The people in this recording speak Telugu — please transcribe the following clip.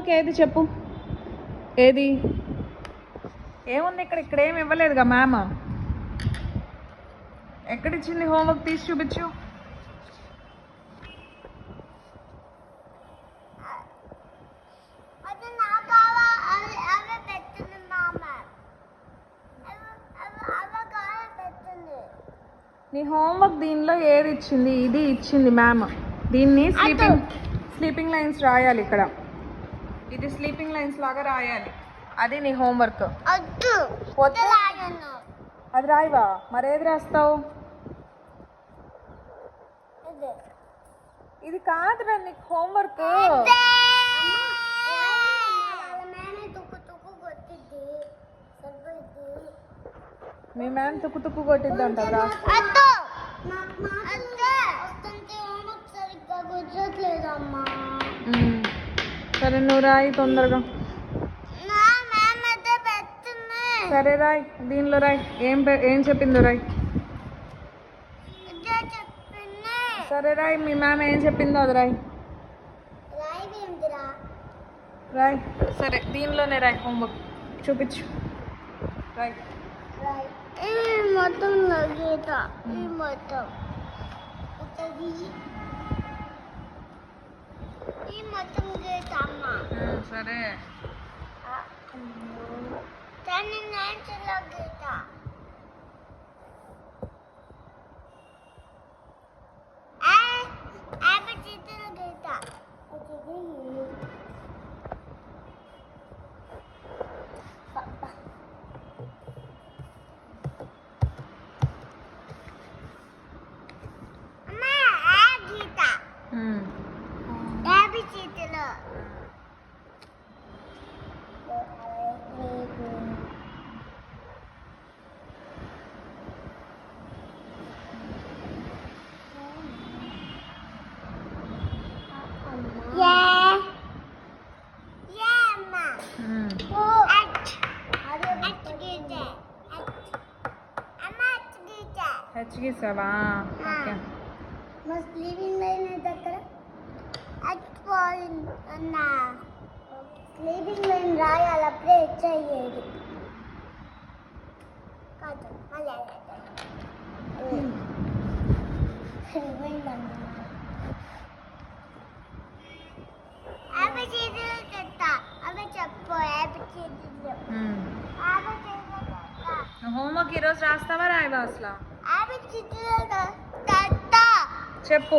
హోంవర్క్ ఏది చెప్పు, ఏది ఏముంది ఇక్కడ? ఇక్కడ ఏమి ఇవ్వలేదుగా మ్యామ్. ఎక్కడిచ్చింది హోంవర్క్? తీసి చూపించు. నీ హోంవర్క్ దీనిలో ఏది ఇచ్చింది? ఇది ఇచ్చింది మ్యామ్. దీన్ని స్లీపింగ్ లైన్స్ రాయాలి ఇక్కడ. ఇది స్లీపింగ్ లైన్స్ లాగా రాయాలి. అది నీ హోంవర్క్. అది రాయవా? మరేది రాస్తావు? ఇది కాదురా నీకు హోంవర్క్. మీ మ్యామ్ తుక్కు తుక్కు కొట్టిద్ది అంటారా? సరే నువ్వు రాయి తొందరగా. సరే రాయ్, దీనిలో రాయ్. ఏం చెప్పిందో రాయ్. సరే రాయ్, మీ మ్యామ్ ఏం చెప్పిందో అది రాయ్. రాయ్. సరే దీనిలోనే రాయ్ హోంవర్క్. చూపించు. రాయ్. మొత్తం గీత మొత్తం గీత అమ్మ. సరే గీత హెచ్ గీసావా? ఓకే. మా స్లీపింగ్ లైన్ దగ్గర స్లీపింగ్ లైన్ రాయాలి, అప్పుడే హెచ్ అయ్యేది కాదు. హోంవర్క్ ఈరోజు రాస్తావా రాయవా అసలు? చెప్పు.